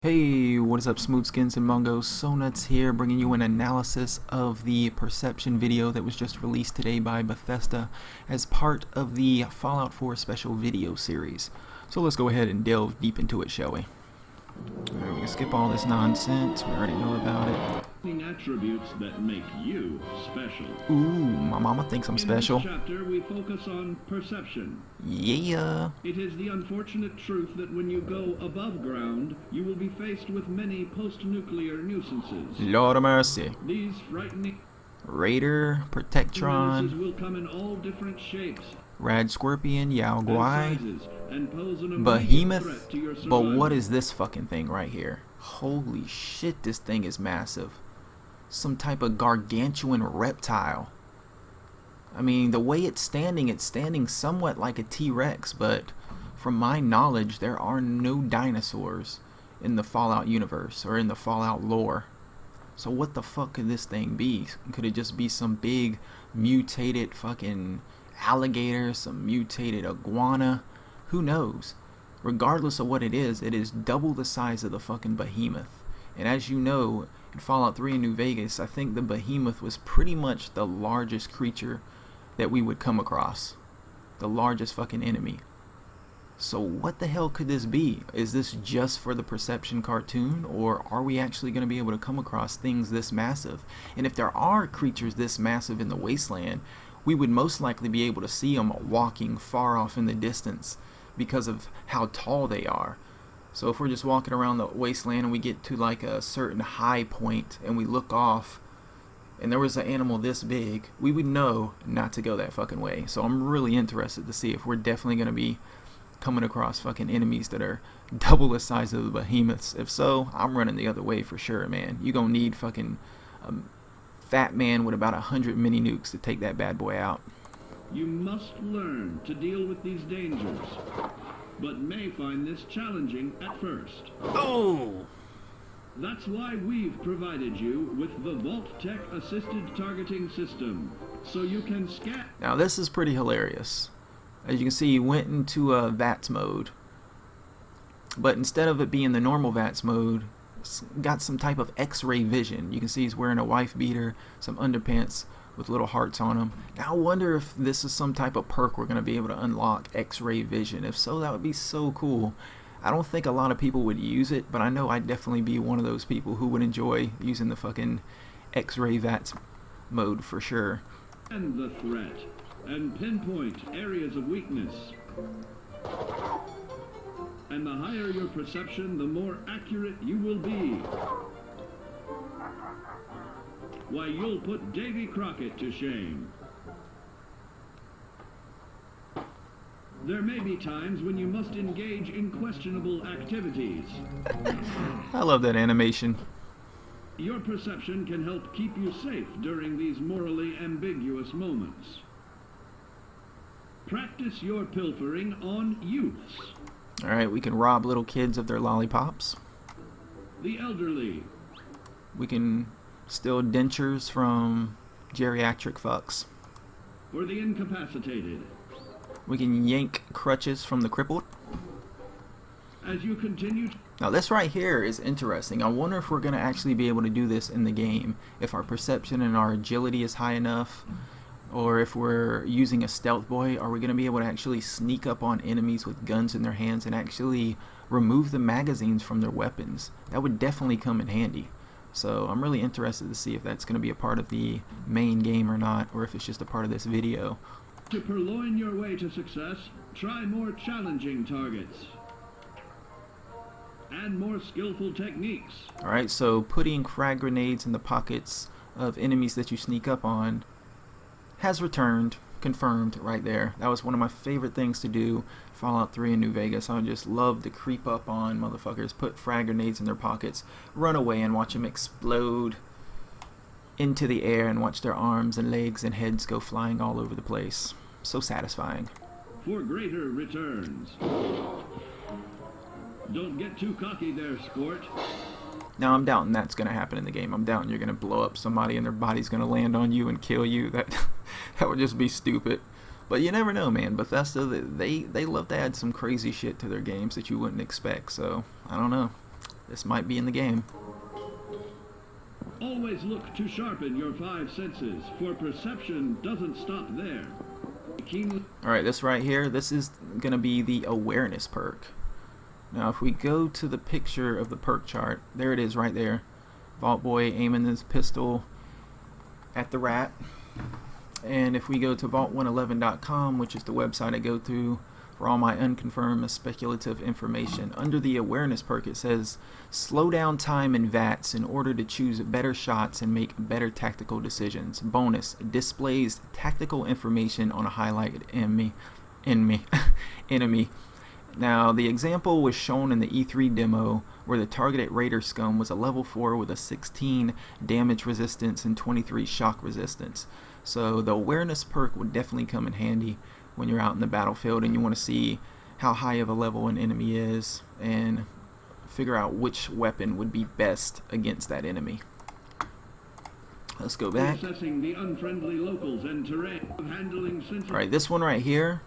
Hey, what is up, Smoothskins and Mongos? SoNuts here, bringing you an analysis of the Perception video that was just released today by Bethesda as part of the Fallout 4 special video series. So let's go ahead and delve deep into it, shall we? Alright, we can skip all this nonsense, we already know about it. Attributes that make you special. Ooh, my mama thinks I'm special. In this chapter, we focus on perception. Yeah. It is the unfortunate truth that when you go above ground, you will be faced with many post-nuclear nuisances. Lord of mercy. These frightening Raider, Protectron, menaces will come in all different shapes Rad Scorpion, Yao and Guai, sizes and pose an immediate Behemoth. threat to your But survival. what is this fucking thing right here? Holy shit, this thing is massive. Some type of gargantuan reptile. I mean, the way it's standing somewhat like a T-Rex, but from my knowledge, there are no dinosaurs in the Fallout universe or in the Fallout lore. So what the fuck could this thing be? Could it just be some big mutated fucking alligator, some mutated iguana? Who knows? Regardless of what it is double the size of the fucking behemoth. And as you know, in Fallout 3 in New Vegas, I think the behemoth was pretty much the largest creature that we would come across. The largest fucking enemy. So what the hell could this be? Is this just for the Perception cartoon, or are we actually going to be able to come across things this massive? And if there are creatures this massive in the wasteland, we would most likely be able to see them walking far off in the distance because of how tall they are. So if we're just walking around the wasteland and we get to like a certain high point and we look off and there was an animal this big, we would know not to go that fucking way. So I'm really interested to see if we're definitely going to be coming across fucking enemies that are double the size of the behemoths. If so, I'm running the other way for sure, man. You gonna need fucking fat man with about 100 mini nukes to take that bad boy out. You must learn to deal with these dangers, but may find this challenging at first. Oh! That's why we've provided you with the Vault-Tec Assisted Targeting System, so you can scan. Now this is pretty hilarious. As you can see, he went into VATS mode, but instead of it being the normal VATS mode, it's got some type of X-ray vision. You can see he's wearing a wife beater, some underpants with little hearts on them. Now I wonder if this is some type of perk we're going to be able to unlock, X-ray vision. If so, that would be so cool. I don't think a lot of people would use it, but I know I'd definitely be one of those people who would enjoy using the fucking X-ray VATS mode for sure. And the threat, and pinpoint areas of weakness. And the higher your perception, the more accurate you will be. Why, you'll put Davy Crockett to shame. There may be times when you must engage in questionable activities. I love that animation. Your perception can help keep you safe during these morally ambiguous moments. Practice your pilfering on youths, Alright, we can rob little kids of their lollipops. the elderly, We can steal dentures from geriatric fucks. or the incapacitated. We can yank crutches from the crippled. As you continue Now this right here is interesting. I wonder if we're going to actually be able to do this in the game. If our perception and our agility is high enough. Or if we're using a stealth boy, are we going to be able to actually sneak up on enemies with guns in their hands and actually remove the magazines from their weapons? That would definitely come in handy. So I'm really interested to see if that's going to be a part of the main game or not, or if it's just a part of this video. to purloin your way to success, try more challenging targets and more skillful techniques. Alright, so putting frag grenades in the pockets of enemies that you sneak up on has returned, confirmed right there. That was one of my favorite things to do, Fallout 3 in New Vegas. I would just love to creep up on motherfuckers, put frag grenades in their pockets, run away and watch them explode into the air and watch their arms and legs and heads go flying all over the place. So satisfying. For greater returns. Don't get too cocky there, sport. Now I'm doubting that's going to happen in the game. I'm doubting you're going to blow up somebody and their body's going to land on you and kill you. That would just be stupid. But you never know, man. Bethesda, they love to add some crazy shit to their games that you wouldn't expect. So, I don't know. This might be in the game. Always look to sharpen your five senses, for perception doesn't stop there. Keenly. Alright, this right here, this is going to be the awareness perk. Now if we go to the picture of the perk chart, there it is right there. Vault Boy aiming his pistol at the rat. And if we go to vault111.com, which is the website I go through for all my unconfirmed speculative information, under the awareness perk it says slow down time in VATS in order to choose better shots and make better tactical decisions. Bonus, displays tactical information on a highlighted enemy. Now the example was shown in the E3 demo where the targeted Raider scum was a level 4 with a 16 damage resistance and 23 shock resistance. So the awareness perk would definitely come in handy when you're out in the battlefield and you want to see how high of a level an enemy is and figure out which weapon would be best against that enemy. Let's go back. Assessing the unfriendly locals and terrain, handling sensitive. Alright, this one right here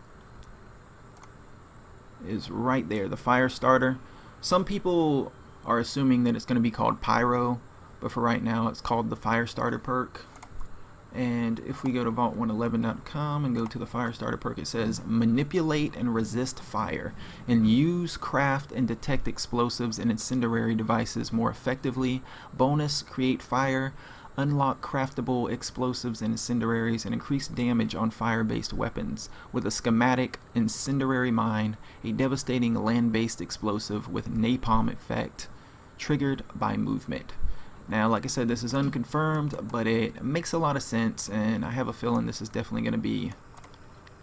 is right there, the fire starter. Some people are assuming that it's going to be called Pyro, but for right now it's called the fire starter perk. And if we go to vault111.com and go to the fire starter perk, it says manipulate and resist fire and use, craft, and detect explosives and incendiary devices more effectively. Bonus, create fire, unlock craftable explosives and incendiaries, and increase damage on fire-based weapons with a schematic incendiary mine, a devastating land-based explosive with napalm effect, triggered by movement. Now, like I said, this is unconfirmed, but it makes a lot of sense, and I have a feeling this is definitely going to be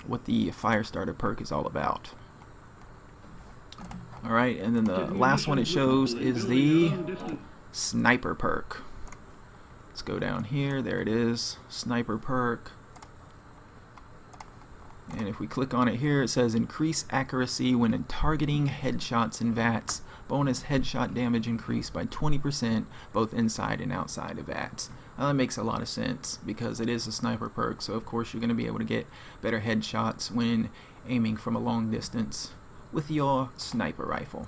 what the fire starter perk is all about. Alright, and then the last one it shows is the sniper perk. Let's go down here. There it is, sniper perk. And if we click on it here, it says increase accuracy when targeting headshots and VATS. Bonus headshot damage increased by 20% both inside and outside of VATS. Now that makes a lot of sense because it is a sniper perk, so of course you're going to be able to get better headshots when aiming from a long distance with your sniper rifle.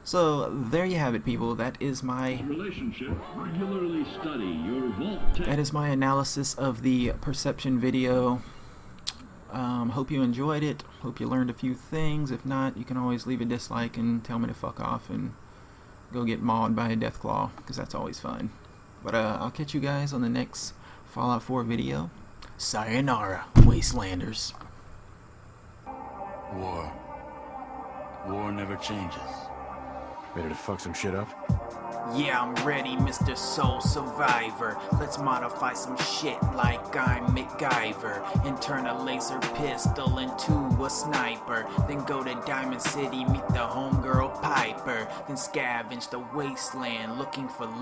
So there you have it, people. That is my Relationship. Regularly study your vault tech. that is my analysis of the perception video. Hope you enjoyed it. Hope you learned a few things. If not, you can always leave a dislike and tell me to fuck off and go get mauled by a Deathclaw, because that's always fun. But I'll catch you guys on the next Fallout 4 video. Sayonara, Wastelanders. War never changes. Ready to fuck some shit up? Yeah, I'm ready, Mr. Soul Survivor. Let's modify some shit like I'm MacGyver and turn a laser pistol into a sniper. Then go to Diamond City, meet the homegirl Piper. Then scavenge the wasteland looking for